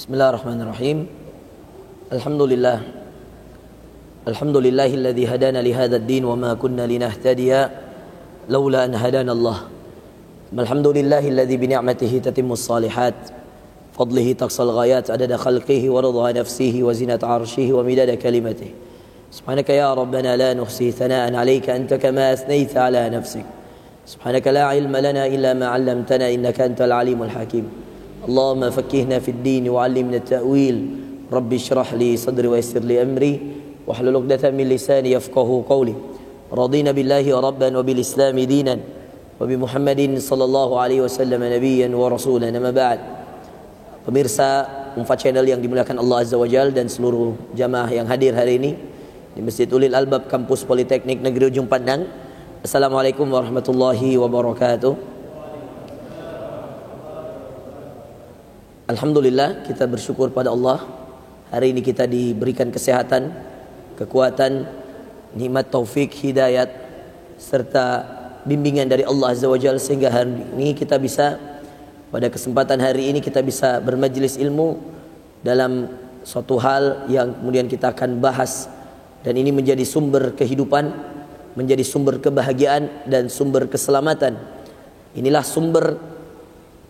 Bismillahirrahmanirrahim. Alhamdulillah. Alhamdulillahilladzi hadana li hadzal din wa ma kunna linahtadiya laula an hadana Allah. Alhamdulillahilladzi bi ni'matihi tatimmus shalihat. Fadlihi taqsal ghayat adada khalqihi wa ridha nafsihi wa zinata 'arshihi wa midada kalimatihi. Subhanaka ya rabbana la nuhsi thana'an 'alaika anta kama athnayta 'ala nafsik. Subhanaka la 'ilma lana illa ma 'allamtana innaka antal 'alimul hakim. Allahumma faqqihna fid din wa 'allimna at-ta'wil. Rabbi shrah li sadri wa yassir li amri wahlul 'uqdatam min lisani yafqahu qawli. Radina billahi rabban wa bil islami dinan wa bi Muhammadin sallallahu alaihi wasallam nabiyyan wa rasulan. Amma ba'd. Pemirsa Umfa Channel yang dimuliakan Allah Azza wa Jalla dan seluruh jamaah yang hadir hari ini di Masjid Ulil Albab Kampus Politeknik Negeri Ujung Pandang. Assalamualaikum warahmatullahi wabarakatuh. Alhamdulillah, kita bersyukur pada Allah. Hari ini kita diberikan kesehatan, kekuatan, nikmat taufik, hidayat, serta bimbingan dari Allah Azza wa Jalla sehingga hari ini kita bisa, pada kesempatan hari ini kita bisa bermajlis ilmu dalam suatu hal yang kemudian kita akan bahas, dan ini menjadi sumber kehidupan, menjadi sumber kebahagiaan dan sumber keselamatan. Inilah sumber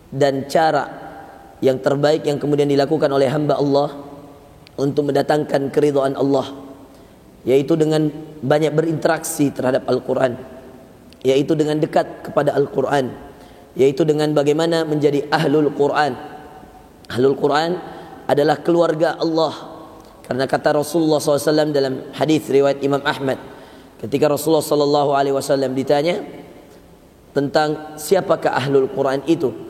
dan cara yang terbaik yang kemudian dilakukan oleh hamba Allah untuk mendatangkan keridhaan Allah, yaitu dengan banyak berinteraksi terhadap Al-Quran, yaitu dengan dekat kepada Al-Quran, yaitu dengan bagaimana menjadi ahlul Quran. Ahlul Quran adalah keluarga Allah, karena kata Rasulullah SAW dalam hadis riwayat Imam Ahmad, ketika Rasulullah SAW ditanya tentang siapakah ahlul Quran itu,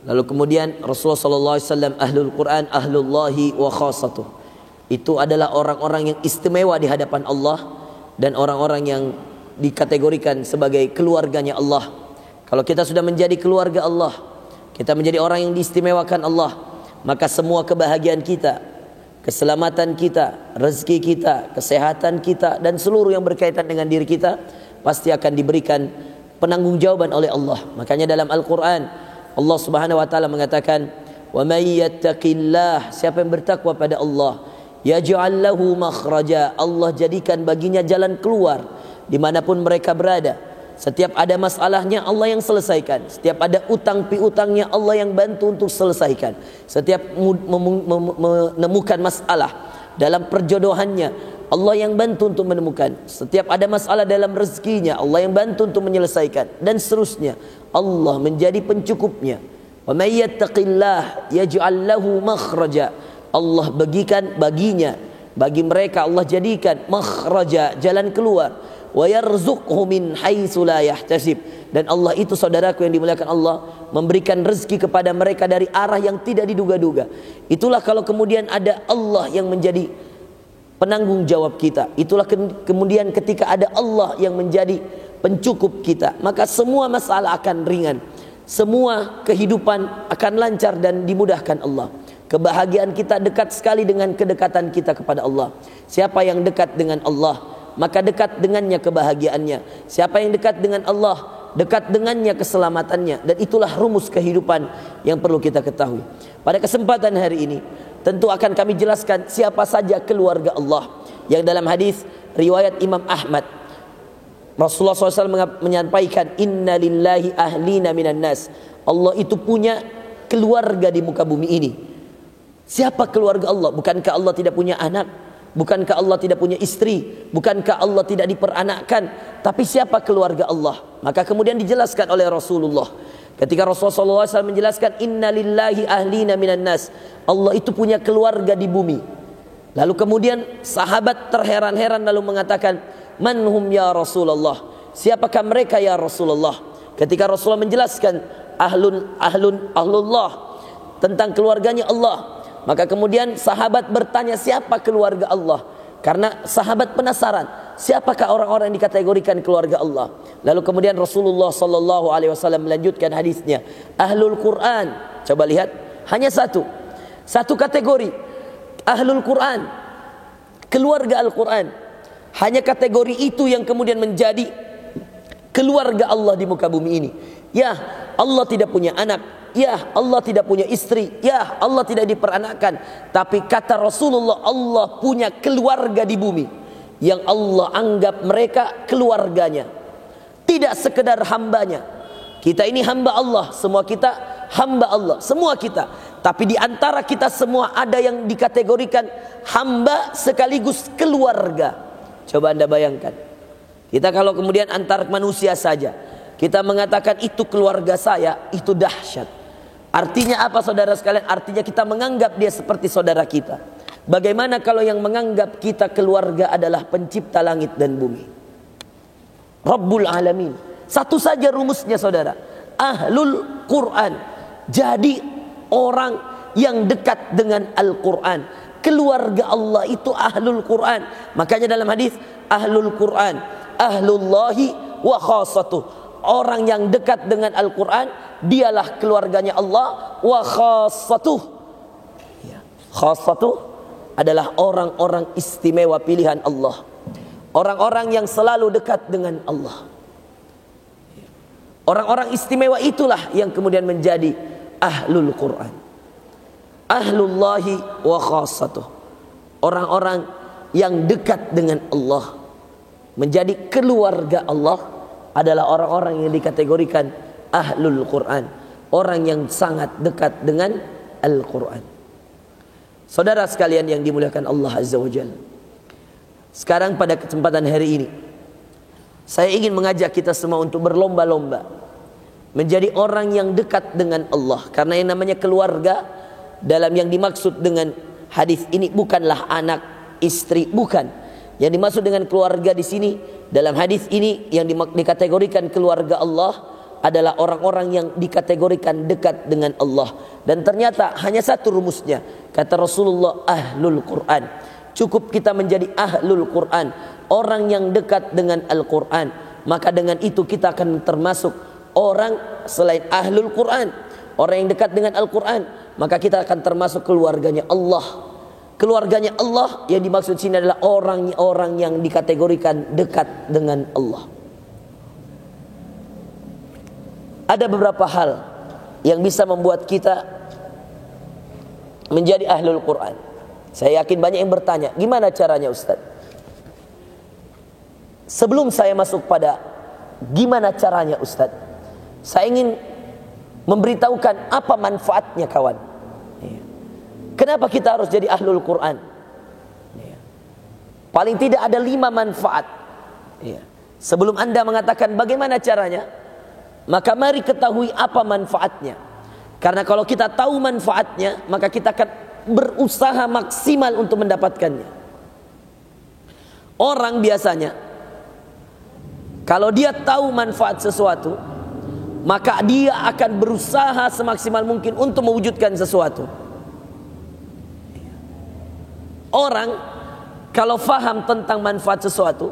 lalu kemudian Rasulullah SAW, ahlul Quran ahlullahi wa khasatuh, itu adalah orang-orang yang istimewa di hadapan Allah dan orang-orang yang dikategorikan sebagai keluarganya Allah. Kalau kita sudah menjadi keluarga Allah, kita menjadi orang yang diistimewakan Allah, maka semua kebahagiaan kita, keselamatan kita, rezeki kita, kesehatan kita, dan seluruh yang berkaitan dengan diri kita pasti akan diberikan penanggung-jawaban oleh Allah. Makanya dalam Al-Quran Allah Subhanahu wa taala mengatakan, "Wa may yattaqillah", siapa yang bertakwa pada Allah, yaj'al lahu makhraja, Allah jadikan baginya jalan keluar dimanapun mereka berada. Setiap ada masalahnya Allah yang selesaikan, setiap ada utang piutangnya Allah yang bantu untuk selesaikan, setiap menemukan masalah dalam perjodohannya Allah yang bantu untuk menemukan, setiap ada masalah dalam rezekinya Allah yang bantu untuk menyelesaikan, dan seterusnya. Allah menjadi pencukupnya. Wa may yattaqillah yaj'al lahu makhraja, Allah bagikan baginya, bagi mereka Allah jadikan makhraja, jalan keluar. Wa yarzuqhu min haitsu la yahtasib, dan Allah itu, saudaraku yang dimuliakan Allah, memberikan rezeki kepada mereka dari arah yang tidak diduga-duga. Itulah kalau kemudian ada Allah yang menjadi penanggung jawab kita, itulah kemudian ketika ada Allah yang menjadi pencukup kita, maka semua masalah akan ringan, semua kehidupan akan lancar dan dimudahkan Allah. Kebahagiaan kita dekat sekali dengan kedekatan kita kepada Allah. Siapa yang dekat dengan Allah, maka dekat dengannya kebahagiaannya. Siapa yang dekat dengan Allah, dekat dengannya keselamatannya. Dan itulah rumus kehidupan yang perlu kita ketahui. Pada kesempatan hari ini tentu akan kami jelaskan siapa saja keluarga Allah, yang dalam hadis riwayat Imam Ahmad Rasulullah SAW menyampaikan, inna lillahi ahlina minan nas, Allah itu punya keluarga di muka bumi ini. Siapa keluarga Allah? Bukankah Allah tidak punya anak? Bukankah Allah tidak punya istri? Bukankah Allah tidak diperanakkan? Tapi siapa keluarga Allah? Maka kemudian dijelaskan oleh Rasulullah, ketika Rasulullah SAW menjelaskan inna lillahi ahlina minan nas, Allah itu punya keluarga di bumi. Lalu kemudian sahabat terheran-heran lalu mengatakan, manhum ya Rasulullah, siapakah mereka ya Rasulullah? Ketika Rasulullah menjelaskan ahlullah, tentang keluarganya Allah, maka kemudian sahabat bertanya, siapa keluarga Allah? Karena sahabat penasaran, siapakah orang-orang yang dikategorikan keluarga Allah? Lalu kemudian Rasulullah SAW melanjutkan hadisnya, ahlul Quran. Coba lihat, hanya satu kategori, ahlul Quran, keluarga Al-Quran. Hanya kategori itu yang kemudian menjadi keluarga Allah di muka bumi ini. Ya, Allah tidak punya anak. Ya, Allah tidak punya istri. Ya, Allah tidak diperanakkan. Tapi kata Rasulullah, Allah punya keluarga di bumi yang Allah anggap mereka keluarganya, tidak sekedar hambanya. Kita ini hamba Allah, semua kita hamba Allah, semua kita. Tapi di antara kita semua ada yang dikategorikan hamba sekaligus keluarga. Coba Anda bayangkan, kita kalau kemudian antar manusia saja kita mengatakan itu keluarga saya, itu dahsyat. Artinya apa saudara sekalian? Artinya kita menganggap dia seperti saudara kita. Bagaimana kalau yang menganggap kita keluarga adalah pencipta langit dan bumi, Rabbul Alamin? Satu saja rumusnya saudara, Ahlul Quran. Jadi orang yang dekat dengan Al-Quran. Keluarga Allah itu Ahlul Quran. Makanya dalam hadis, Ahlul Quran Ahlullahi wa khassatuh. Orang yang dekat dengan Al-Quran, dialah keluarganya Allah. Wa khassatuh, ya, khassatuh adalah orang-orang istimewa pilihan Allah, orang-orang yang selalu dekat dengan Allah. Orang-orang istimewa itulah yang kemudian menjadi Ahlul Quran, Ahlullahi wa khassatuh. Orang-orang yang dekat dengan Allah, menjadi keluarga Allah, adalah orang-orang yang dikategorikan Ahlul Quran, orang yang sangat dekat dengan Al-Quran. Saudara sekalian yang dimuliakan Allah Azza wa Jalla, sekarang pada kesempatan hari ini saya ingin mengajak kita semua untuk berlomba-lomba menjadi orang yang dekat dengan Allah. Karena yang namanya keluarga, dalam yang dimaksud dengan hadis ini bukanlah anak, istri, bukan. Yang dimaksud dengan keluarga di sini dalam hadis ini yang dikategorikan keluarga Allah adalah orang-orang yang dikategorikan dekat dengan Allah. Dan ternyata hanya satu rumusnya, kata Rasulullah, Ahlul Quran. Cukup kita menjadi Ahlul Quran, orang yang dekat dengan Al-Quran, maka dengan itu kita akan termasuk orang selain Ahlul Quran, orang yang dekat dengan Al-Quran, maka kita akan termasuk keluarganya Allah. Keluarganya Allah yang dimaksud sini adalah orang-orang yang dikategorikan dekat dengan Allah. Ada beberapa hal yang bisa membuat kita menjadi Ahlul Quran. Saya yakin banyak yang bertanya, gimana caranya Ustaz? Sebelum saya masuk pada gimana caranya Ustaz, saya ingin memberitahukan apa manfaatnya kawan. Kenapa kita harus jadi Ahlul Quran? Paling tidak ada 5 manfaat. Sebelum Anda mengatakan bagaimana caranya, maka mari ketahui apa manfaatnya. Karena kalau kita tahu manfaatnya, maka kita akan berusaha maksimal untuk mendapatkannya. Orang biasanya kalau dia tahu manfaat sesuatu, maka dia akan berusaha semaksimal mungkin untuk mewujudkan sesuatu. Orang kalau faham tentang manfaat sesuatu,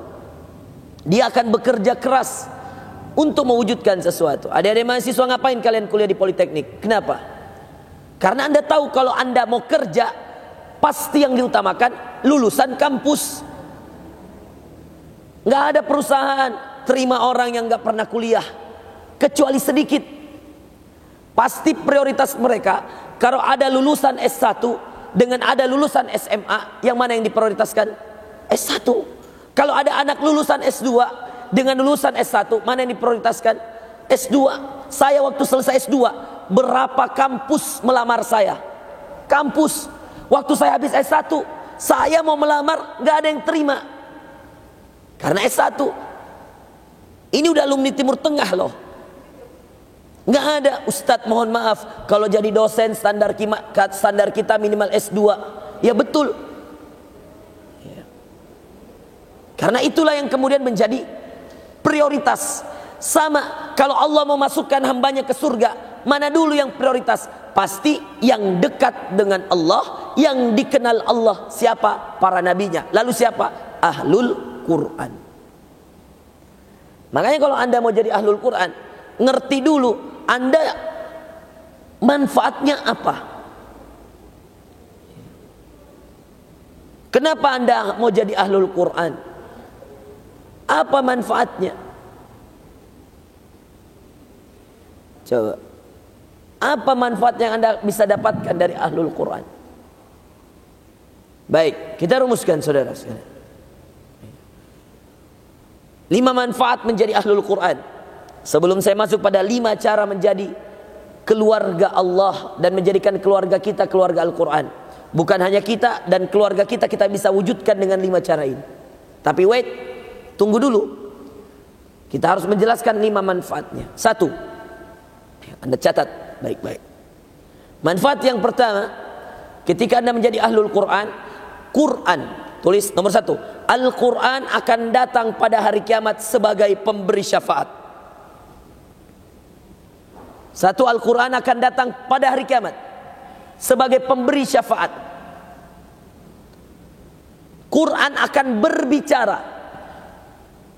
dia akan bekerja keras untuk mewujudkan sesuatu. Adik-adik mahasiswa, ngapain kalian kuliah di Politeknik? Kenapa? Karena Anda tahu kalau Anda mau kerja, pasti yang diutamakan lulusan kampus. Nggak ada perusahaan terima orang yang nggak pernah kuliah, kecuali sedikit. Pasti prioritas mereka kalau ada lulusan S1 dengan ada lulusan SMA, yang mana yang diprioritaskan? S1. Kalau ada anak lulusan S2 dengan lulusan S1, mana yang diprioritaskan? S2. Saya waktu selesai S2, berapa kampus melamar saya? Kampus. Waktu saya habis S1, saya mau melamar, gak ada yang terima. Karena S1. Ini udah alumni Timur Tengah loh. Nggak ada, Ustadz mohon maaf, kalau jadi dosen standar kita minimal S2. Ya betul. Karena itulah yang kemudian menjadi prioritas. Sama, kalau Allah mau masukkan hambanya ke surga, mana dulu yang prioritas? Pasti yang dekat dengan Allah, yang dikenal Allah. Siapa? Para nabinya. Lalu siapa? Ahlul Quran. Makanya kalau Anda mau jadi Ahlul Quran, ngerti dulu Anda manfaatnya apa. Kenapa Anda mau jadi Ahlul Quran? Apa manfaatnya? Coba. Apa manfaat yang Anda bisa dapatkan dari ahlul Quran? Baik, kita rumuskan saudara sekalian. 5 manfaat menjadi ahlul Quran. Sebelum saya masuk pada 5 cara menjadi keluarga Allah dan menjadikan keluarga kita keluarga Al-Quran. Bukan hanya kita dan keluarga kita bisa wujudkan dengan 5 cara ini. Tapi wait, tunggu dulu. Kita harus menjelaskan 5 manfaatnya. 1, Anda catat baik-baik. Manfaat yang pertama, ketika Anda menjadi ahlul Quran, tulis nomor 1, Al-Quran akan datang pada hari kiamat sebagai pemberi syafaat. 1, Al-Quran akan datang pada hari kiamat sebagai pemberi syafaat. Quran akan berbicara.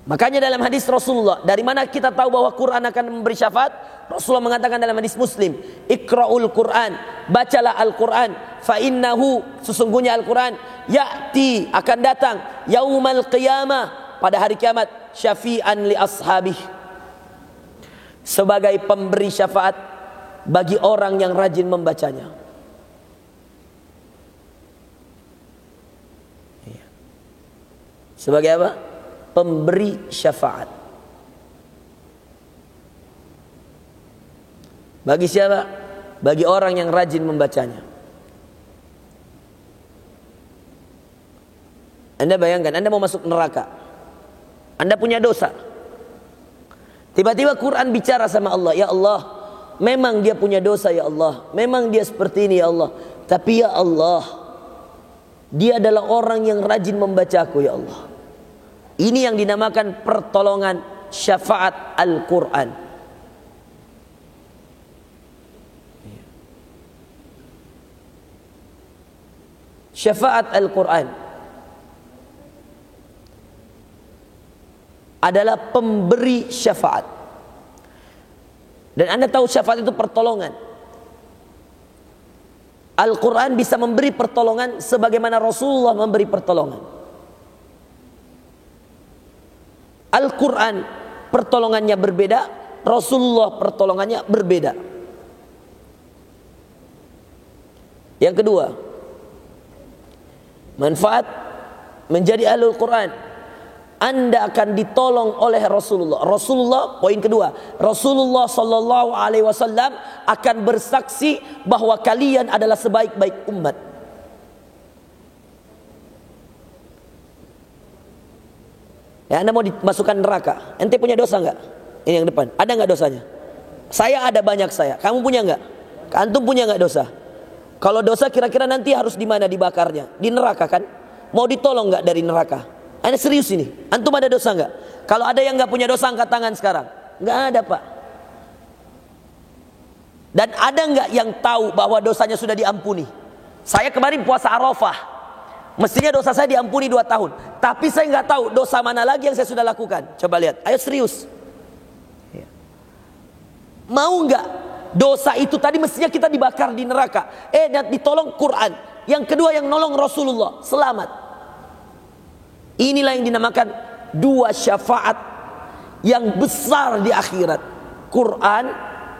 Makanya dalam hadis Rasulullah, dari mana kita tahu bahwa Quran akan memberi syafaat? Rasulullah mengatakan dalam hadis Muslim, Iqra'ul Quran, bacalah Al-Quran, fa innahu, sesungguhnya Al-Quran ya'ti, akan datang yaumal qiyamah, pada hari kiamat, syafi'an li ashabih, sebagai pemberi syafaat bagi orang yang rajin membacanya. Sebagai apa? Pemberi syafaat. Bagi siapa? Bagi orang yang rajin membacanya. Anda bayangkan, Anda mau masuk neraka, Anda punya dosa. Tiba-tiba Quran bicara sama Allah, ya Allah, memang dia punya dosa ya Allah, memang dia seperti ini ya Allah, tapi ya Allah, dia adalah orang yang rajin membacaku ya Allah. Ini yang dinamakan pertolongan syafaat Al-Quran. Syafaat Al-Quran adalah pemberi syafaat. Dan Anda tahu syafaat itu pertolongan. Al-Quran bisa memberi pertolongan sebagaimana Rasulullah memberi pertolongan. Al-Quran pertolongannya berbeda, Rasulullah pertolongannya berbeda. Yang kedua, manfaat menjadi ahlul Quran, Anda akan ditolong oleh Rasulullah. Rasulullah, poin kedua, Rasulullah sallallahu alaihi wasallam akan bersaksi bahwa kalian adalah sebaik-baik umat. Ya, Anda mau dimasukkan neraka, ente punya dosa enggak? Ini yang depan, ada enggak dosanya? Saya ada banyak saya. Kamu punya enggak? Antum punya enggak dosa? Kalau dosa kira-kira nanti harus di mana dibakarnya? Di neraka kan? Mau ditolong enggak dari neraka? Anda serius ini? Antum ada dosa enggak? Kalau ada yang enggak punya dosa, angkat tangan sekarang. Enggak ada, Pak. Dan ada enggak yang tahu bahwa dosanya sudah diampuni? Saya kemarin puasa Arafah, mestinya dosa saya diampuni 2 tahun, tapi saya nggak tahu dosa mana lagi yang saya sudah lakukan. Coba lihat, ayo serius. Mau nggak dosa itu tadi mestinya kita dibakar di neraka, ditolong Quran. Yang kedua yang nolong Rasulullah, selamat. Inilah yang dinamakan 2 syafaat yang besar di akhirat. Quran,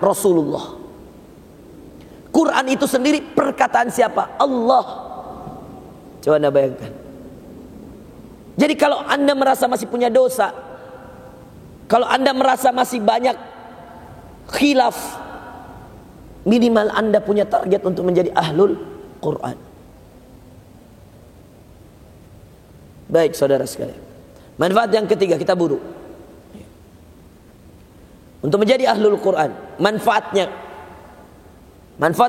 Rasulullah. Quran itu sendiri perkataan siapa? Allah. Coba Anda bayangkan. Jadi kalau Anda merasa masih punya dosa, kalau Anda merasa masih banyak khilaf, minimal Anda punya target untuk menjadi ahlul Quran. Baik saudara sekalian, manfaat yang ketiga, kita buru. Untuk menjadi ahlul Quran, manfaat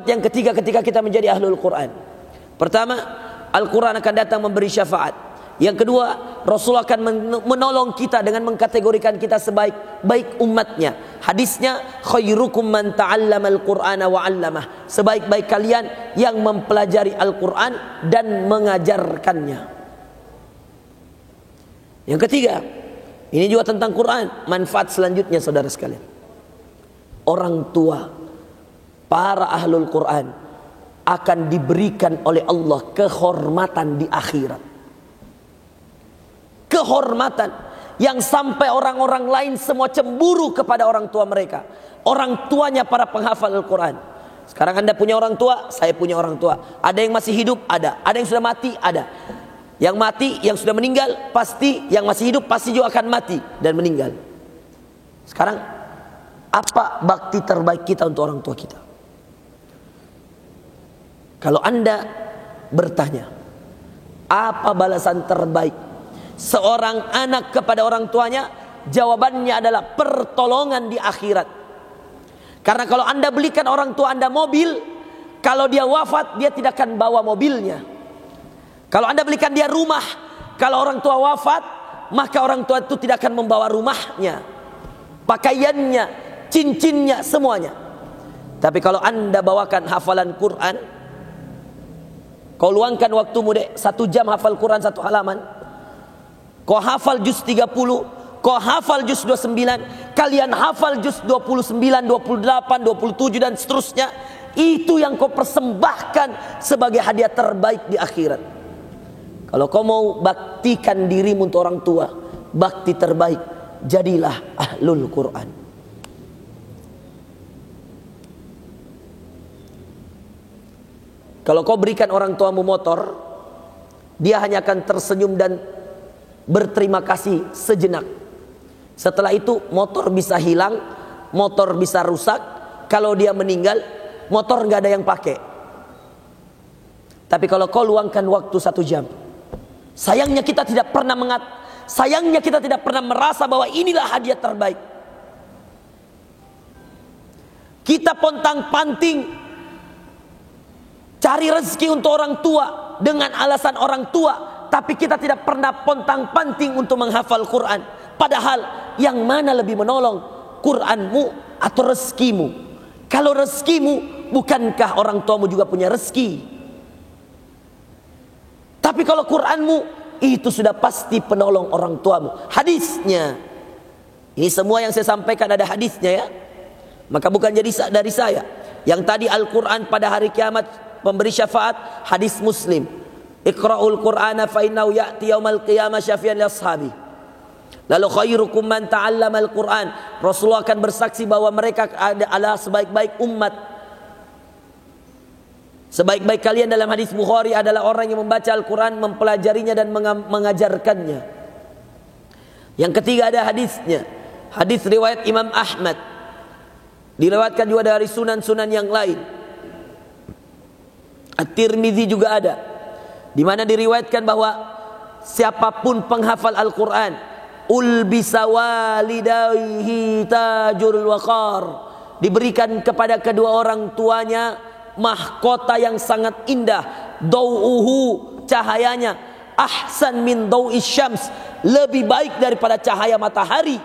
yang ketiga ketika kita menjadi ahlul Quran. Pertama, Al-Quran akan datang memberi syafaat. Yang kedua, Rasul akan menolong kita dengan mengkategorikan kita sebaik-baik umatnya. Hadisnya, khairukum man ta'allama al-Qur'ana wa 'allamah. Sebaik-baik kalian yang mempelajari Al-Quran dan mengajarkannya. Yang ketiga, ini juga tentang Quran. Manfaat selanjutnya saudara sekalian, orang tua, para ahlul Quran akan diberikan oleh Allah kehormatan di akhirat. Kehormatan yang sampai orang-orang lain semua cemburu kepada orang tua mereka. Orang tuanya para penghafal Al-Quran. Sekarang Anda punya orang tua, saya punya orang tua. Ada yang masih hidup, ada. Ada yang sudah mati, ada. Yang mati, yang sudah meninggal, pasti. Yang masih hidup, pasti juga akan mati dan meninggal. Sekarang, apa bakti terbaik kita untuk orang tua kita? Kalau Anda bertanya, apa balasan terbaik seorang anak kepada orang tuanya? Jawabannya adalah pertolongan di akhirat. Karena kalau Anda belikan orang tua Anda mobil, kalau dia wafat dia tidak akan bawa mobilnya. Kalau Anda belikan dia rumah, kalau orang tua wafat, maka orang tua itu tidak akan membawa rumahnya, pakaiannya, cincinnya, semuanya. Tapi kalau Anda bawakan hafalan Quran, kau luangkan waktumu dek 1 jam hafal Quran 1 halaman, kau hafal juz 30, kau hafal juz 29, kalian hafal juz 29, 28, 27 dan seterusnya. Itu yang kau persembahkan sebagai hadiah terbaik di akhirat. Kalau kau mau baktikan dirimu untuk orang tua, bakti terbaik, jadilah ahlul Quran. Kalau kau berikan orang tuamu motor, dia hanya akan tersenyum dan berterima kasih sejenak. Setelah itu motor bisa hilang, motor bisa rusak. Kalau dia meninggal, motor nggak ada yang pakai. Tapi kalau kau luangkan waktu 1 jam, sayangnya kita tidak pernah merasa bahwa inilah hadiah terbaik. Kita pontang-panting cari rezeki untuk orang tua dengan alasan orang tua, tapi kita tidak pernah pontang-panting untuk menghafal Quran. Padahal yang mana lebih menolong, Quranmu atau rezekimu? Kalau rezekimu, bukankah orang tuamu juga punya rezeki? Tapi kalau Quranmu, itu sudah pasti penolong orang tuamu. Hadisnya, ini semua yang saya sampaikan ada hadisnya ya. Maka bukan jadi dari saya. Yang tadi Al-Quran pada hari kiamat pemberi syafaat, hadis Muslim. Iqra'ul Qur'ana fa innahu ya'ti yaumal qiyamah syafi'an li ashabi. Lalu khairukum man ta'allama al-Qur'an. Rasulullah akan bersaksi bahwa mereka adalah sebaik-baik umat. Sebaik-baik kalian dalam hadis Bukhari adalah orang yang membaca Al-Quran, mempelajarinya dan mengajarkannya. Yang ketiga ada hadisnya, hadis riwayat Imam Ahmad, diriwayatkan juga dari sunan-sunan yang lain. At-Tirmidzi juga ada, di mana diriwayatkan bahwa siapapun penghafal Al-Quran, ulbisa walidayhi tajul waqar, diberikan kepada kedua orang tuanya mahkota yang sangat indah, dau'uhu, cahayanya, ahsan min dau'is syams, lebih baik daripada cahaya matahari.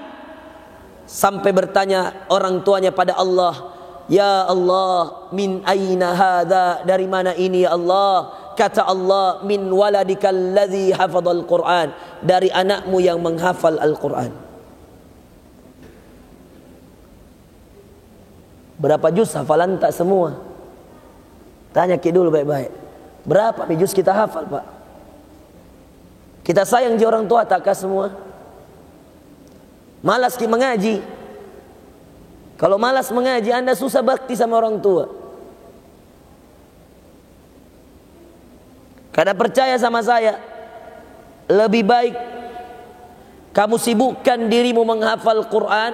Sampai bertanya orang tuanya pada Allah, ya Allah, min aina hadha, dari mana ini ya Allah? Kata Allah, min waladikal ladzi hafadzal Qur'an, dari anakmu yang menghafal Al-Quran. Berapa juz hafalan? Tak semua. Tanya dulu baik-baik, berapa juz kita hafal Pak? Kita sayang di orang tua takkah semua? Malas kita mengaji. Kalau malas mengaji, Anda susah bakti sama orang tua. Karena percaya sama saya, lebih baik kamu sibukkan dirimu menghafal Quran,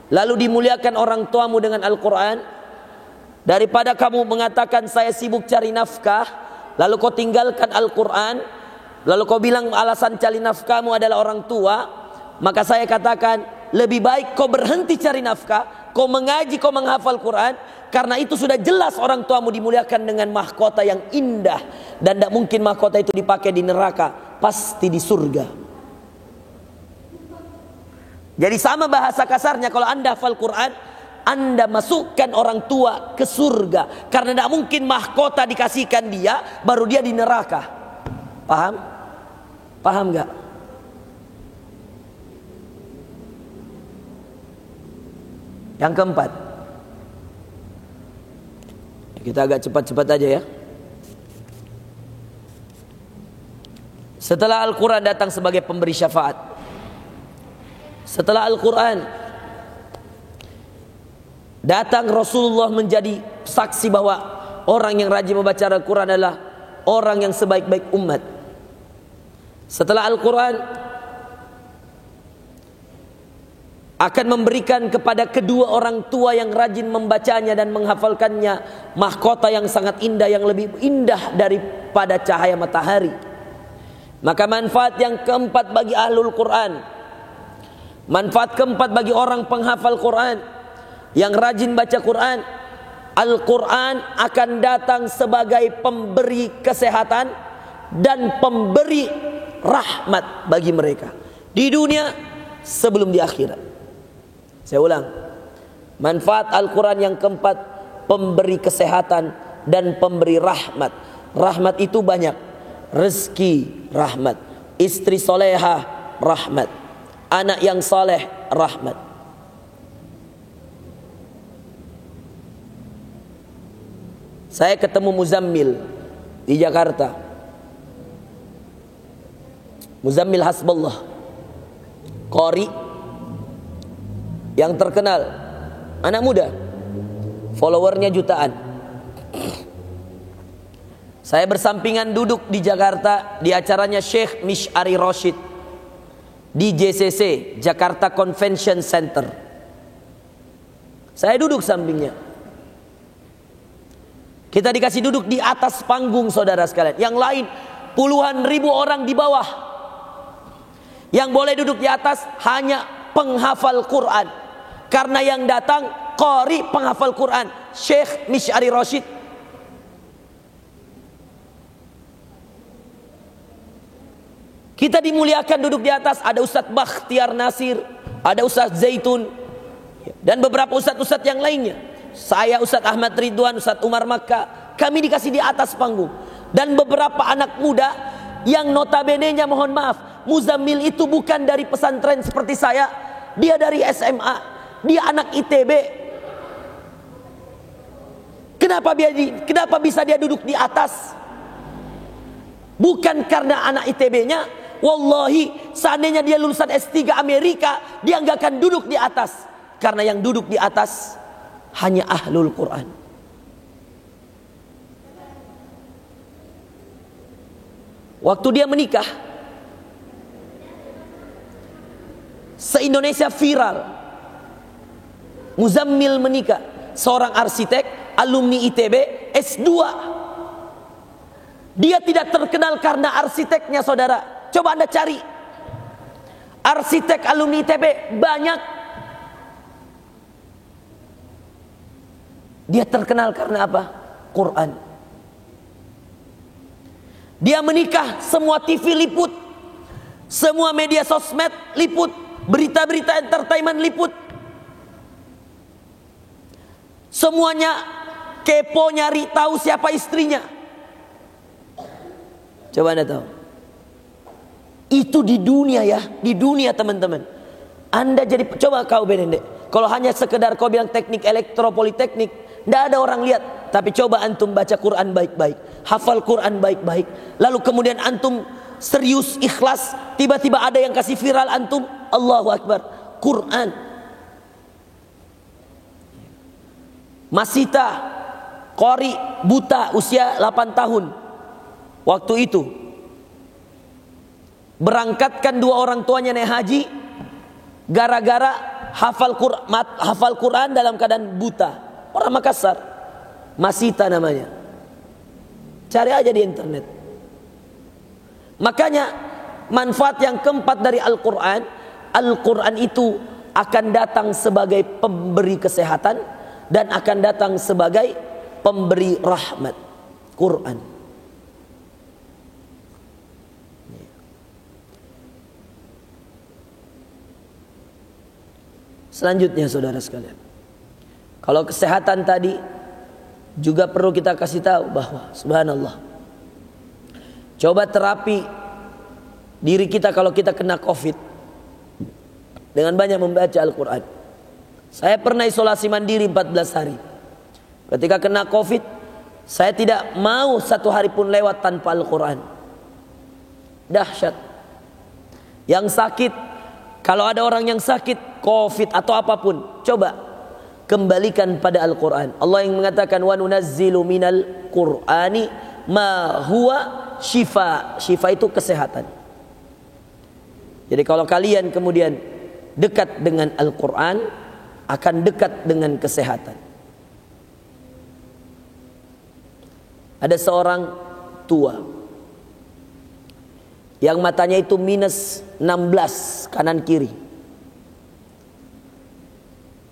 lalu dimuliakan orang tuamu dengan Al-Quran, daripada kamu mengatakan saya sibuk cari nafkah, lalu kau tinggalkan Al-Quran, lalu kau bilang alasan cari nafkahmu adalah orang tua. Maka saya katakan lebih baik kau berhenti cari nafkah, kau mengaji, kau menghafal Quran. Karena itu sudah jelas orang tuamu dimuliakan dengan mahkota yang indah, dan tidak mungkin mahkota itu dipakai di neraka, pasti di surga. Jadi sama bahasa kasarnya, kalau Anda hafal Quran, Anda masukkan orang tua ke surga. Karena tidak mungkin mahkota dikasihkan dia, baru dia di neraka. Paham? Paham gak? Yang keempat, kita agak cepat-cepat aja ya. Setelah Al-Quran datang sebagai pemberi syafaat, setelah Al-Quran datang Rasulullah menjadi saksi bahwa orang yang rajin membaca Al-Quran adalah orang yang sebaik-baik umat. Setelah Al-Quran akan memberikan kepada kedua orang tua yang rajin membacanya dan menghafalkannya mahkota yang sangat indah, yang lebih indah daripada cahaya matahari. Maka manfaat yang keempat bagi ahlul Quran, manfaat keempat bagi orang penghafal Quran yang rajin baca Quran, Al-Quran akan datang sebagai pemberi kesehatan dan pemberi rahmat bagi mereka di dunia sebelum di akhirat. Saya ulang, manfaat Al-Quran yang keempat, pemberi kesehatan dan pemberi rahmat. Rahmat itu banyak, rezeki rahmat, istri solehah rahmat, anak yang soleh rahmat. Saya ketemu Muzammil di Jakarta, Muzammil Hasbullah, qari yang terkenal, anak muda, followernya jutaan. Saya bersampingan duduk di Jakarta di acaranya Syekh Mish'ari Rashid di JCC, Jakarta Convention Center. Saya duduk sampingnya. Kita dikasih duduk di atas panggung, saudara sekalian. Yang lain puluhan ribu orang di bawah. Yang boleh duduk di atas hanya penghafal Quran. Karena yang datang qari penghafal Quran, Syekh Mish'ari Rashid. Kita dimuliakan duduk di atas. Ada Ustadz Bakhtiar Nasir, ada Ustadz Zaitun, dan beberapa ustadz-ustadz yang lainnya. Saya, Ustadz Ahmad Ridwan, Ustadz Umar Makkah. Kami dikasih di atas panggung. Dan beberapa anak muda yang notabene-nya, mohon maaf, Muzammil itu bukan dari pesantren seperti saya. Dia dari SMA. Dia anak ITB. Kenapa bisa dia duduk di atas? Bukan karena anak ITB-nya. Wallahi, seandainya dia lulusan S3 Amerika, dia nggak akan duduk di atas. Karena yang duduk di atas hanya ahlul Quran. Waktu dia menikah, se-Indonesia viral. Muzammil menikah, seorang arsitek, alumni ITB, S2. Dia tidak terkenal karena arsiteknya, saudara. Coba Anda cari arsitek alumni ITB, banyak. Dia terkenal karena apa? Quran. Dia menikah, semua TV liput, semua media sosmed liput, berita-berita entertainment liput. Semuanya kepo nyari tahu siapa istrinya. Coba Anda tahu. Itu di dunia ya, di dunia teman-teman. Anda jadi, coba kau Benende, kalau hanya sekedar kau bilang teknik elektro politeknik, tidak ada orang lihat. Tapi coba antum baca Quran baik-baik, hafal Quran baik-baik, lalu kemudian antum serius ikhlas, tiba-tiba ada yang kasih viral antum, Allahu Akbar, Quran. Masita, qari, buta, usia 8 tahun. Waktu itu berangkatkan dua orang tuanya naik haji gara-gara hafal Quran dalam keadaan buta. Orang Makassar, Masita namanya. Cari aja di internet. Makanya manfaat yang keempat dari Al-Quran, Al-Quran itu akan datang sebagai pemberi kesehatan dan akan datang sebagai pemberi rahmat. Quran. Selanjutnya saudara sekalian, kalau kesehatan tadi juga perlu kita kasih tahu bahwa subhanallah, coba terapi diri kita kalau kita kena COVID dengan banyak membaca Al-Quran. Saya pernah isolasi mandiri 14 hari. Ketika kena COVID, saya tidak mau 1 hari pun lewat tanpa Al-Quran. Dahsyat. Yang sakit, kalau ada orang yang sakit COVID atau apapun, coba kembalikan pada Al-Quran. Allah yang mengatakan wa nunazzilu minal Qur'ani ma huwa syifa. Syifa itu kesehatan. Jadi kalau kalian kemudian dekat dengan Al-Quran, akan dekat dengan kesehatan. Ada seorang tua yang matanya itu minus 16 kanan kiri.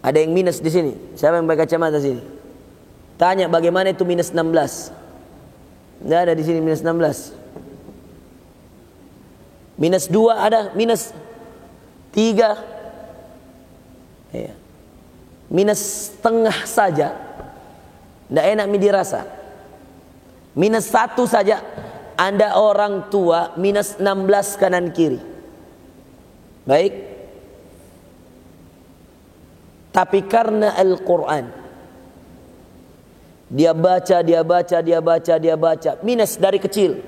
Ada yang minus di sini. Siapa yang pakai kacamata sini? Tanya bagaimana itu minus 16? Tidak ada di sini minus 16. Minus 2 ada, minus 3. Ya. Minus setengah saja tidak enak dirasa. Minus 1 saja Anda orang tua minus 16 kanan kiri. Baik. Tapi karena Al-Quran, dia baca, minus dari kecil.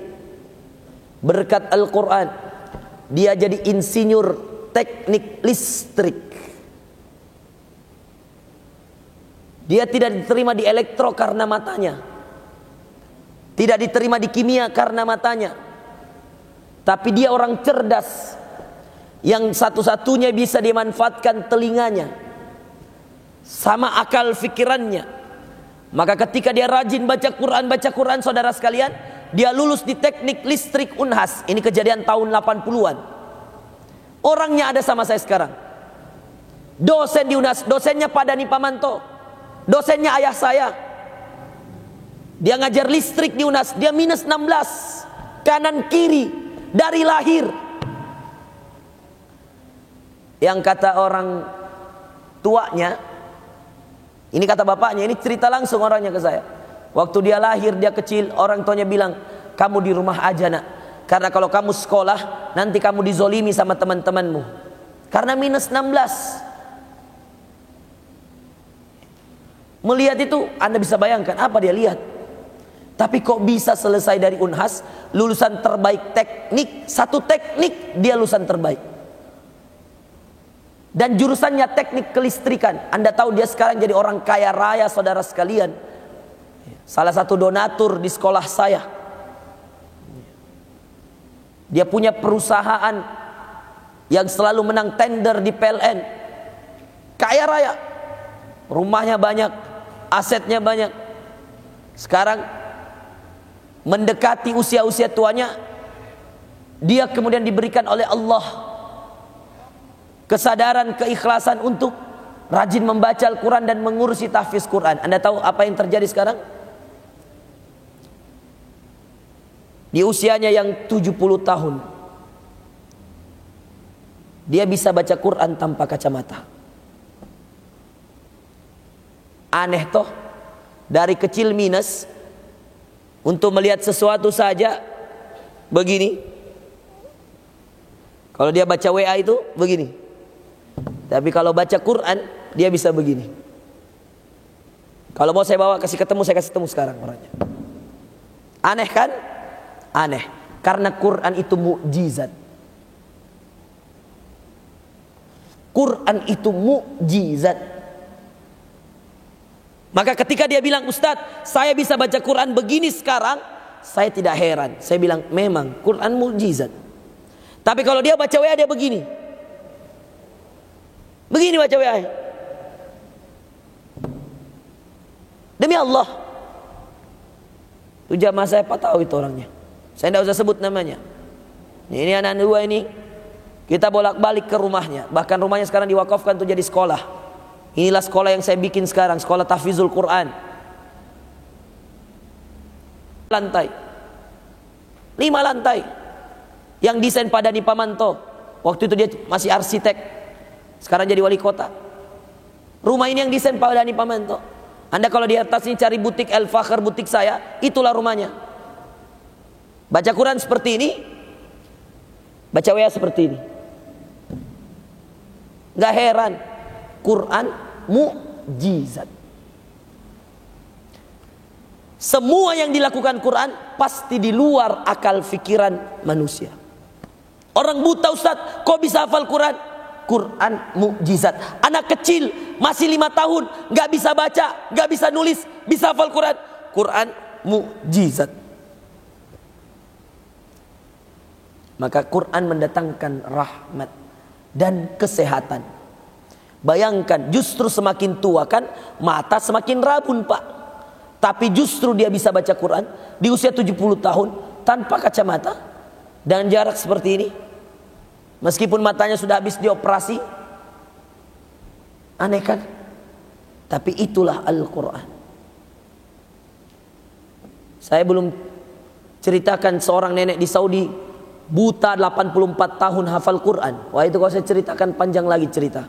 Berkat Al-Quran, dia jadi insinyur teknik listrik. Dia tidak diterima di elektro karena matanya, tidak diterima di kimia karena matanya. Tapi dia orang cerdas, yang satu-satunya bisa dimanfaatkan telinganya sama akal fikirannya. Maka ketika dia rajin baca Quran, saudara sekalian, dia lulus di teknik listrik Unhas. Ini kejadian tahun 80-an. Orangnya ada sama saya sekarang. Dosen di Unhas, dosennya Pak Dani Pamanto, dosennya ayah saya. Dia ngajar listrik di Unhas, dia minus 16 kanan kiri dari lahir. Yang kata orang tuanya, ini kata bapaknya, ini cerita langsung orangnya ke saya. Waktu dia lahir, dia kecil, orang tuanya bilang, kamu di rumah aja nak, karena kalau kamu sekolah nanti kamu dizolimi sama teman-temanmu. Karena minus 16. Melihat itu, Anda bisa bayangkan apa dia lihat. Tapi kok bisa selesai dari Unhas, lulusan terbaik teknik, satu teknik dia lulusan terbaik. Dan jurusannya teknik kelistrikan. Anda tahu dia sekarang jadi orang kaya raya, saudara sekalian. Salah satu donatur di sekolah saya. Dia punya perusahaan yang selalu menang tender di PLN. Kaya raya. Rumahnya banyak, asetnya banyak. Sekarang mendekati usia-usia tuanya, dia kemudian diberikan oleh Allah kesadaran, keikhlasan untuk rajin membaca Al-Quran dan mengurusi tahfiz Quran. Anda tahu apa yang terjadi sekarang? Di usianya yang 70 tahun, dia bisa baca Quran tanpa kacamata. Aneh toh, dari kecil minus, untuk melihat sesuatu saja begini. Kalau dia baca WA itu begini. Tapi kalau baca Quran, dia bisa begini. Kalau mau saya bawa kasih ketemu, saya kasih ketemu sekarang orangnya. Aneh kan? Aneh. Karena Quran itu mukjizat. Quran itu mukjizat. Maka ketika dia bilang, Ustadz, saya bisa baca Quran begini sekarang, saya tidak heran. Saya bilang, memang Quran mukjizat. Tapi kalau dia baca WA, dia begini. Begini baca WA. Demi Allah, itu jamaah saya tahu itu orangnya. Saya tidak usah sebut namanya. Ini anak dua ini, kita bolak-balik ke rumahnya. Bahkan rumahnya sekarang diwakafkan untuk jadi sekolah. Inilah sekolah yang saya bikin sekarang, sekolah tahfizul Quran. Lantai, 5 lantai, yang desain Pak Dani Pamanto. Waktu itu dia masih arsitek, sekarang jadi wali kota. Rumah ini yang desain Pak Dani Pamanto. Anda kalau di atas ini cari butik El Fakhr, butik saya, itulah rumahnya. Baca Quran seperti ini, baca WA seperti ini. Gak heran, Quran mukjizat. Semua yang dilakukan Quran pasti di luar akal fikiran manusia. Orang buta, Ustaz, kok bisa hafal Quran? Quran mukjizat. Anak kecil masih 5 tahun nggak bisa baca, nggak bisa nulis, bisa hafal Quran. Quran mukjizat. Maka Quran mendatangkan rahmat dan kesehatan. Bayangkan, justru semakin tua kan mata semakin rabun Pak. Tapi justru dia bisa baca Quran di usia 70 tahun tanpa kacamata dan jarak seperti ini. Meskipun matanya sudah habis dioperasi. Aneh kan? Tapi itulah Al-Quran. Saya belum ceritakan seorang nenek di Saudi buta 84 tahun hafal Quran. Wah, itu kalau saya ceritakan panjang lagi cerita.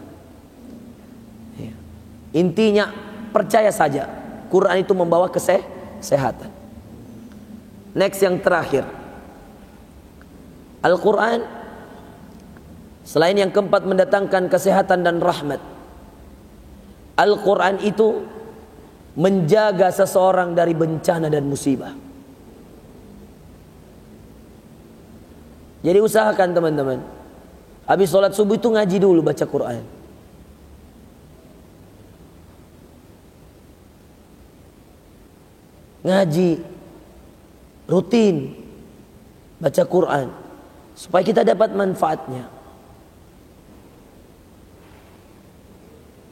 Intinya percaya saja, Quran itu membawa kesehatan. Next, yang terakhir, Al-Quran selain yang keempat mendatangkan kesehatan dan rahmat, Al-Quran itu menjaga seseorang dari bencana dan musibah. Jadi usahakan teman-teman, habis sholat subuh itu ngaji dulu, baca Quran. Ngaji rutin, baca Quran, supaya kita dapat manfaatnya.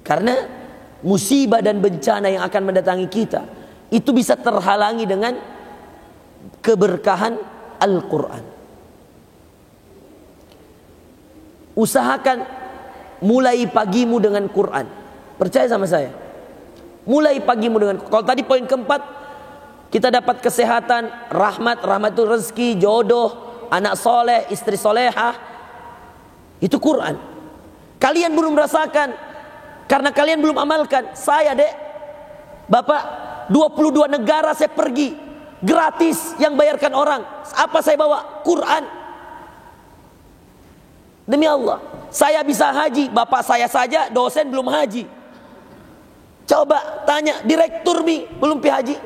Karena musibah dan bencana yang akan mendatangi kita itu bisa terhalangi dengan keberkahan Al-Quran. Usahakan mulai pagimu dengan Quran. Percaya sama saya, mulai pagimu dengan, kalau tadi poin keempat kita dapat kesehatan, rahmat. Rahmat itu rezeki, jodoh, anak soleh, istri solehah. Itu Quran. Kalian belum merasakan karena kalian belum amalkan. Saya dek, bapak, 22 negara saya pergi gratis, yang bayarkan orang. Apa saya bawa? Quran. Demi Allah, saya bisa haji. Bapak saya saja dosen belum haji. Coba tanya direktur belum pi haji.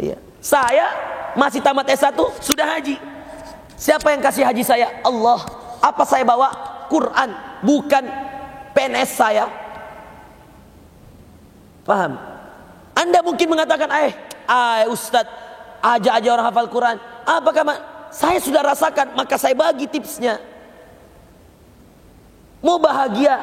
Iya. Saya masih tamat S1 sudah haji. Siapa yang kasih haji saya? Allah. Apa saya bawa? Quran, bukan PNS saya. Paham? Anda mungkin mengatakan, Ustadz, aja orang hafal Quran. Apakah saya sudah rasakan, maka saya bagi tipsnya. Mau bahagia,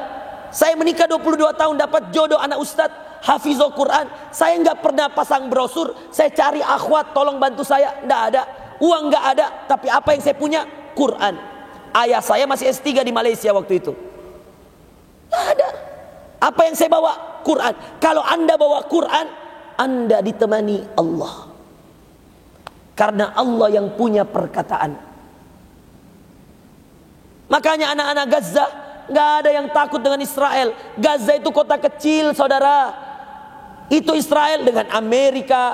saya menikah 22 tahun dapat jodoh anak Ustadz hafizul Quran. Saya nggak pernah pasang brosur, saya cari akhwat tolong bantu saya, nggak ada. Uang nggak ada, tapi apa yang saya punya? Quran. Ayah saya masih S3 di Malaysia waktu itu. Nggak ada. Apa yang saya bawa? Quran. Kalau Anda bawa Quran, Anda ditemani Allah. Karena Allah yang punya perkataan. Makanya anak-anak Gaza nggak ada yang takut dengan Israel. Gaza itu kota kecil, saudara. Itu Israel dengan Amerika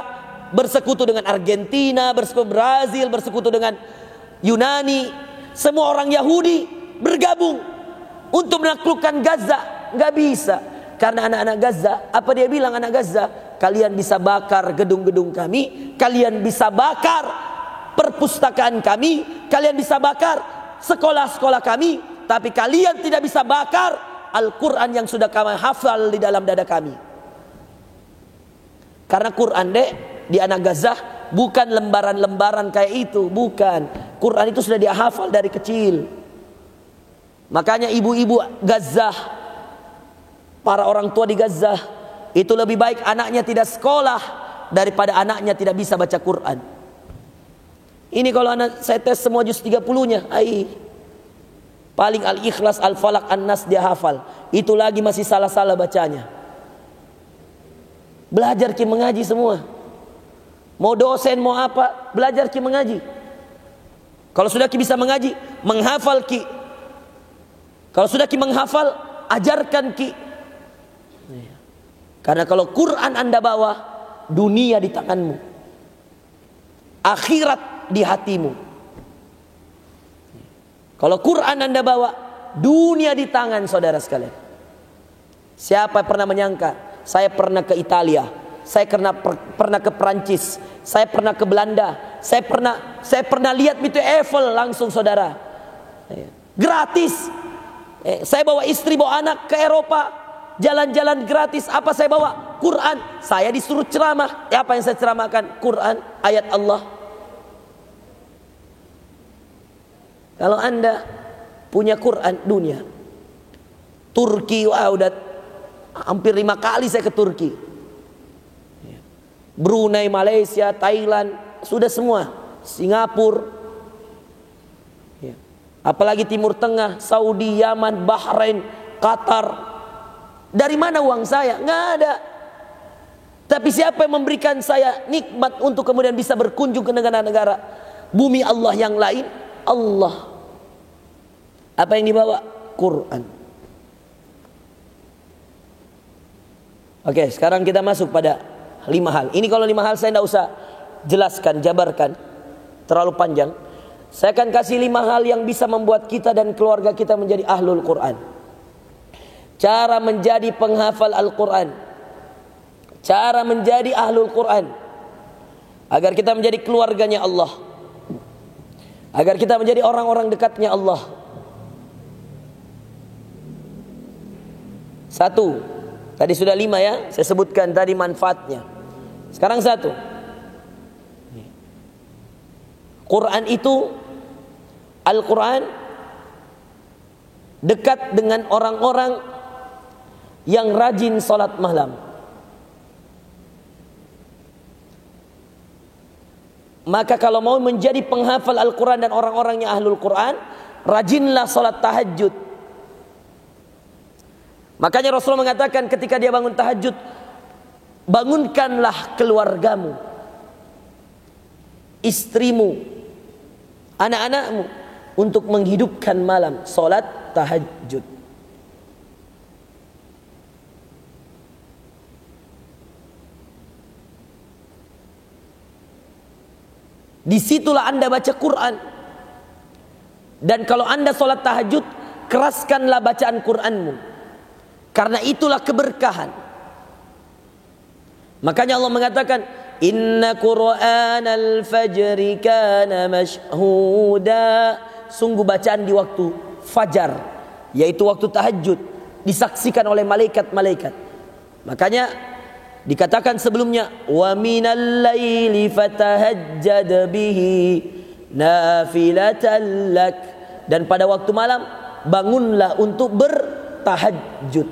bersekutu dengan Argentina, bersekutu Brazil, bersekutu dengan Yunani. Semua orang Yahudi bergabung untuk menaklukkan Gaza. Nggak bisa. Karena anak-anak Gaza, apa dia bilang anak Gaza? Kalian bisa bakar gedung-gedung kami, kalian bisa bakar perpustakaan kami, kalian bisa bakar sekolah-sekolah kami, tapi kalian tidak bisa bakar Al-Quran yang sudah kami hafal di dalam dada kami. Karena Quran di anak Gaza bukan lembaran-lembaran kayak itu, bukan. Quran itu sudah dia hafal dari kecil. Makanya ibu-ibu Gaza, para orang tua di Gaza, itu lebih baik anaknya tidak sekolah daripada anaknya tidak bisa baca Quran. Ini kalau anak saya tes semua juz 30-nya, paling Al-Ikhlas, Al-Falaq, An-Nas dia hafal. Itu lagi masih salah-salah bacanya. Belajar ki mengaji semua. Mau dosen mau apa, belajar ki mengaji. Kalau sudah ki bisa mengaji, menghafal ki. Kalau sudah ki menghafal, ajarkan ki. Karena kalau Quran Anda bawa, dunia di tanganmu, akhirat di hatimu. Kalau Quran Anda bawa, dunia di tangan saudara sekalian. Siapa pernah menyangka? Saya pernah ke Italia, saya pernah ke Perancis, saya pernah ke Belanda, saya pernah lihat itu Eiffel langsung saudara. Gratis. Saya bawa istri, bawa anak ke Eropa, jalan-jalan gratis. Apa saya bawa? Quran. Saya disuruh ceramah. Apa yang saya ceramahkan? Quran, ayat Allah. Kalau Anda punya Quran dunia, Turki, wah udah hampir 5 kali saya ke Turki. Brunei, Malaysia, Thailand, sudah semua. Singapura. Apalagi Timur Tengah, Saudi, Yaman, Bahrain, Qatar. Dari mana uang saya? Nggak ada. Tapi siapa yang memberikan saya nikmat untuk kemudian bisa berkunjung ke negara-negara bumi Allah yang lain? Allah. Apa yang dibawa? Quran. Oke, sekarang kita masuk pada 5 hal. Ini kalau 5 hal saya tidak usah jelaskan, jabarkan, terlalu panjang. Saya akan kasih 5 hal yang bisa membuat kita dan keluarga kita menjadi ahlul Quran. Cara menjadi penghafal Al-Quran, cara menjadi ahlul Quran, agar kita menjadi keluarganya Allah, agar kita menjadi orang-orang dekatnya Allah. 1, tadi sudah 5 ya, saya sebutkan tadi manfaatnya. Sekarang 1, Quran itu, Al-Quran dekat dengan orang-orang yang rajin salat malam. Maka kalau mau menjadi penghafal Al-Quran dan orang-orang yang ahlul Quran, rajinlah salat tahajud. Makanya Rasulullah mengatakan ketika dia bangun tahajud, bangunkanlah keluargamu, istrimu, anak-anakmu, untuk menghidupkan malam, salat tahajud. Disitulah Anda baca Quran. Dan kalau Anda salat tahajud, keraskanlah bacaan Quranmu, karena itulah keberkahan. Makanya Allah mengatakan, Inna Qur'anal fajri kana mashhuda. Sungguh bacaan di waktu fajar, yaitu waktu tahajud, disaksikan oleh malaikat-malaikat. Makanya dikatakan sebelumnya, wa minal laili fatahajjad bihi nafilatan lak. Dan pada waktu malam bangunlah untuk bertahajud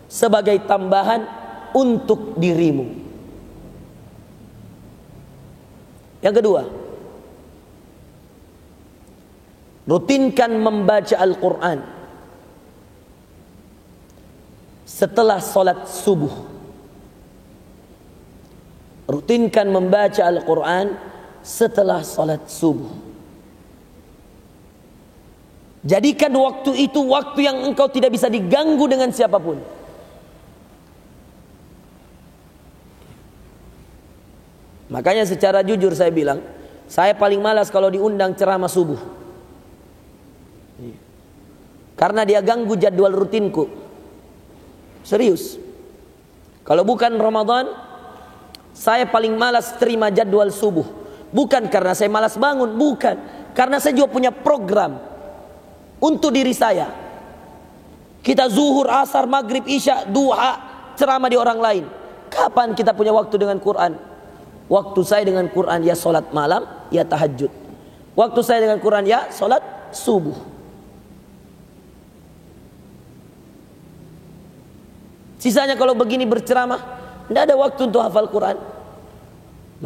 sebagai tambahan untuk dirimu. Yang kedua, rutinkan membaca Al-Quran setelah solat subuh. Rutinkan membaca Al-Quran setelah solat subuh. Jadikan waktu itu waktu yang engkau tidak bisa diganggu dengan siapapun. Makanya secara jujur saya bilang, saya paling malas kalau diundang ceramah subuh, karena dia ganggu jadwal rutinku. Serius. Kalau bukan Ramadan, saya paling malas terima jadwal subuh. Bukan karena saya malas bangun, bukan. Karena saya juga punya program untuk diri saya. Kita zuhur, asar, maghrib, isya, duha, ceramah di orang lain. Kapan kita punya waktu dengan Quran? Waktu saya dengan Quran ya solat malam, ya tahajud. Waktu saya dengan Quran ya solat subuh. Sisanya kalau begini berceramah, tidak ada waktu untuk hafal Quran.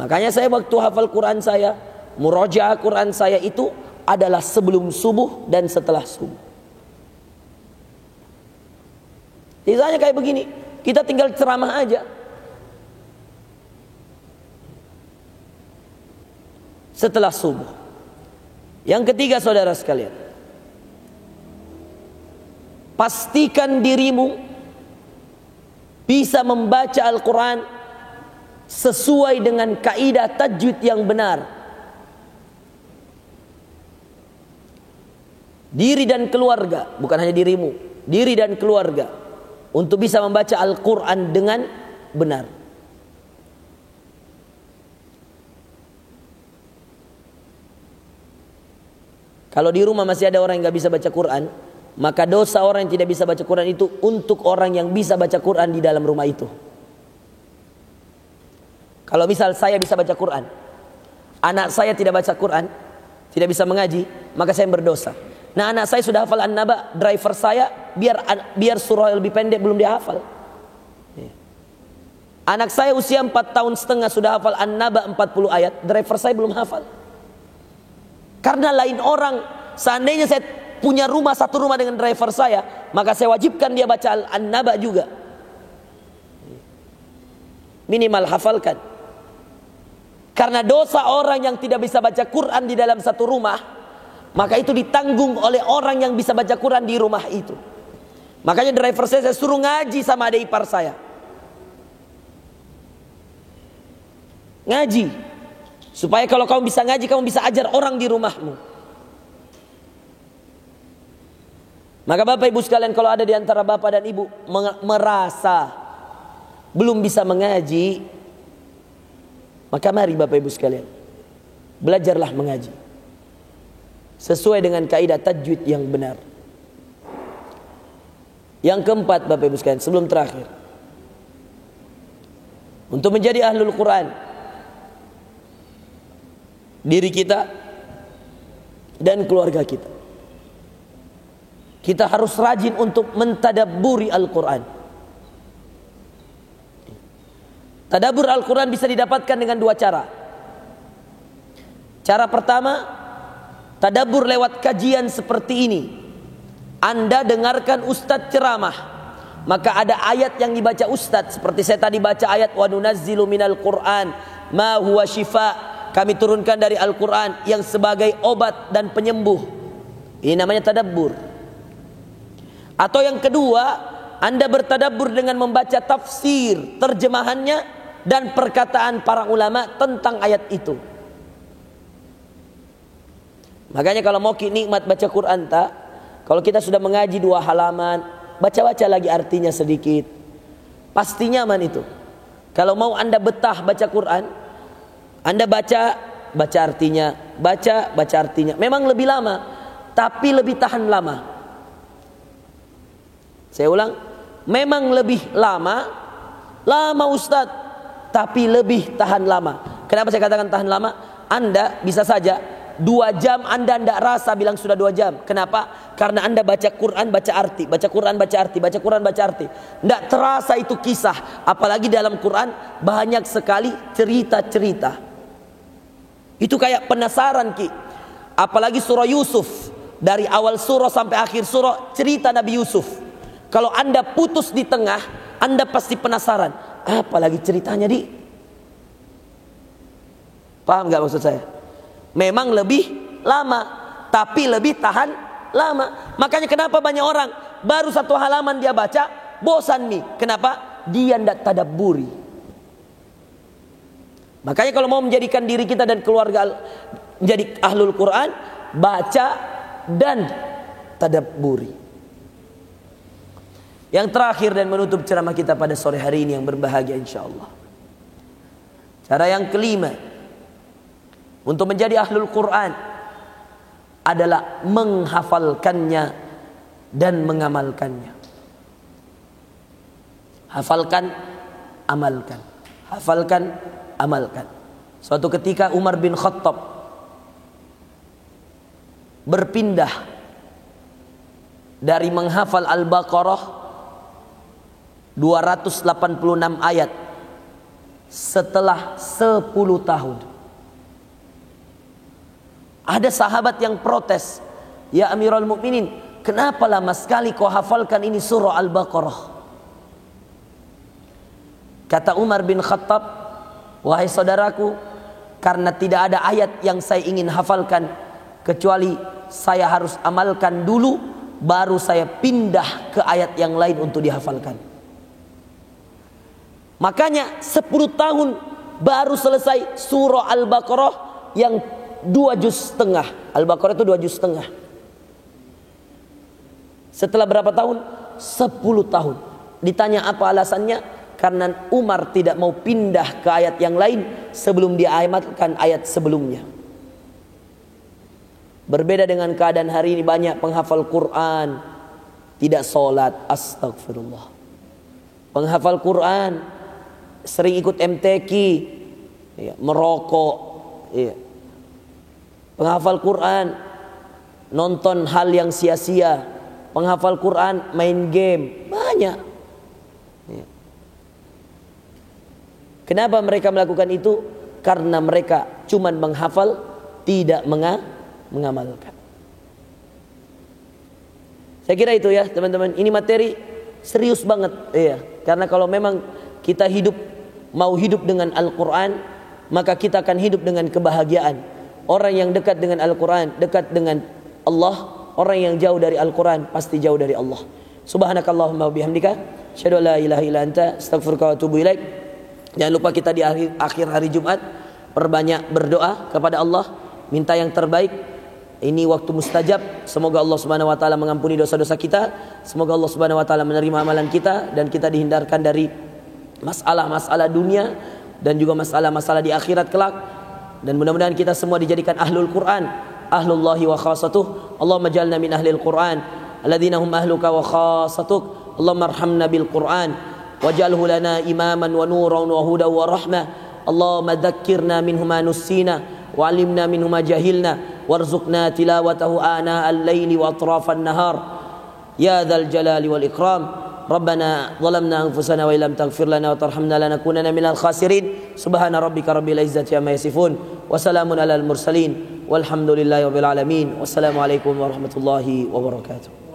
Makanya saya waktu hafal Quran saya, murajaah Quran saya itu adalah sebelum subuh dan setelah subuh. Sisanya kayak begini, kita tinggal ceramah aja. Setelah subuh. Yang ketiga, saudara sekalian, pastikan dirimu bisa membaca Al-Quran sesuai dengan kaidah tajwid yang benar. Diri dan keluarga, bukan hanya dirimu, diri dan keluarga, untuk bisa membaca Al-Quran dengan benar. Kalau di rumah masih ada orang yang gak bisa baca Quran, maka dosa orang yang tidak bisa baca Quran itu untuk orang yang bisa baca Quran di dalam rumah itu. Kalau misal saya bisa baca Quran, anak saya tidak baca Quran, tidak bisa mengaji, maka saya berdosa. Nah, anak saya sudah hafal An-Naba, driver saya biar surah yang lebih pendek belum dihafal. Anak saya usia 4 tahun setengah sudah hafal An-Naba 40 ayat, driver saya belum hafal. Karena lain orang, seandainya saya punya rumah, satu rumah dengan driver saya, maka saya wajibkan dia baca An-Naba juga. Minimal hafalkan. Karena dosa orang yang tidak bisa baca Quran di dalam satu rumah, maka itu ditanggung oleh orang yang bisa baca Quran di rumah itu. Makanya driver saya suruh ngaji sama adik ipar saya. Ngaji. Supaya kalau kamu bisa ngaji, kamu bisa ajar orang di rumahmu. Maka Bapak Ibu sekalian, kalau ada di antara Bapak dan Ibu merasa belum bisa mengaji, maka mari Bapak Ibu sekalian, belajarlah mengaji sesuai dengan kaidah tajwid yang benar. Yang keempat Bapak Ibu sekalian, sebelum terakhir, untuk menjadi ahlul Quran, diri kita dan keluarga kita, kita harus rajin untuk mentadabburi Al-Quran. Tadabbur Al-Quran bisa didapatkan dengan dua cara. Cara pertama, tadabbur lewat kajian seperti ini. Anda dengarkan ustadz ceramah, maka ada ayat yang dibaca ustadz, seperti saya tadi baca ayat wa nunazzilu minal Qur'an ma huwa syifa, kami turunkan dari Al-Quran yang sebagai obat dan penyembuh. Ini namanya tadabbur. Atau yang kedua, Anda bertadabbur dengan membaca tafsir, terjemahannya dan perkataan para ulama tentang ayat itu. Makanya kalau mau nikmat baca Quran kalau kita sudah mengaji 2 halaman, baca-baca lagi artinya sedikit. Pasti nyaman itu. Kalau mau Anda betah baca Quran, Anda baca artinya, baca artinya. Memang lebih lama, tapi lebih tahan lama. Saya ulang, memang lebih lama Ustadz, tapi lebih tahan lama. Kenapa saya katakan tahan lama? Anda bisa saja 2 jam Anda tidak rasa bilang sudah 2 jam. Kenapa? Karena Anda baca Quran, baca arti, baca Quran, baca arti, baca Quran, baca arti. Tidak terasa itu kisah. Apalagi dalam Quran banyak sekali cerita-cerita. Itu kayak penasaran Ki. Apalagi surah Yusuf, dari awal surah sampai akhir surah cerita Nabi Yusuf. Kalau Anda putus di tengah, Anda pasti penasaran, apalagi ceritanya di? Paham gak maksud saya? Memang lebih lama, tapi lebih tahan lama. Makanya kenapa banyak orang baru 1 halaman dia baca, bosan nih. Kenapa? Dia tidak tadabburi. Makanya kalau mau menjadikan diri kita dan keluarga menjadi ahlul Quran, baca dan tadabburi. Yang terakhir dan menutup ceramah kita pada sore hari ini yang berbahagia insyaallah. Cara yang kelima untuk menjadi ahlul Quran adalah menghafalkannya dan mengamalkannya. Hafalkan, amalkan. Hafalkan, amalkan. Suatu ketika Umar bin Khattab berpindah dari menghafal Al-Baqarah 286 ayat setelah 10 tahun. Ada sahabat yang protes, "Ya Amirul Mukminin, kenapa lama sekali kau hafalkan ini surah Al-Baqarah?" Kata Umar bin Khattab, "Wahai saudaraku, karena tidak ada ayat yang saya ingin hafalkan kecuali saya harus amalkan dulu, baru saya pindah ke ayat yang lain untuk dihafalkan." Makanya 10 tahun baru selesai surah Al-Baqarah yang 2 juz setengah. Al-Baqarah itu 2 juz setengah. Setelah berapa tahun? 10 tahun. Ditanya apa alasannya? Karena Umar tidak mau pindah ke ayat yang lain sebelum diamalkan ayat sebelumnya. Berbeda dengan keadaan hari ini, banyak penghafal Quran tidak sholat, astagfirullah. Penghafal Quran, sering ikut MTQ, ya, merokok, ya. Penghafal Quran, nonton hal yang sia-sia. Penghafal Quran, main game, banyak. Ya. Kenapa mereka melakukan itu? Karena mereka cuman menghafal, tidak mengamalkan. Saya kira itu ya teman-teman. Ini materi serius banget, ya. Karena kalau memang kita mau hidup dengan Al-Quran, maka kita akan hidup dengan kebahagiaan. Orang yang dekat dengan Al-Quran, dekat dengan Allah. Orang yang jauh dari Al-Quran, pasti jauh dari Allah. Subhanakallahumma wa bihamdika, asyhadu an la ilaha illa anta, astaghfiruka wa atubu ilaik. Jangan lupa kita di akhir hari Jumat perbanyak berdoa kepada Allah, minta yang terbaik. Ini waktu mustajab. Semoga Allah Subhanahu wa taala mengampuni dosa-dosa kita. Semoga Allah Subhanahu wa taala menerima amalan kita dan kita dihindarkan dari masalah-masalah dunia dan juga masalah-masalah di akhirat kelak. Dan mudah-mudahan kita semua dijadikan ahlul Quran, ahlullahi wa khasatuh. Allahumma jalna min ahlil Quran alladzina hum ahluka wa khasatuk. Allahumma arhamna bil Quran waj'alhu lana imaman wa nuran wa hudan wa rahmah. Allahumma dzakkirna minhu ma nussina wa 'allimna minhu ma jahilna warzuqna tilawatahu ana al-laili wa atrafan nahar ya dzal jalali wal ikram. Rabbana zalamna anfusana wa illam taghfir lana wa tarhamna lanakunanna minal khasirin. Subhana rabbika rabbil izzati amma yasifun wa salamun alal mursalin walhamdulillahi rabbil alamin. Wassalamu alaikum warahmatullahi wabarakatuh.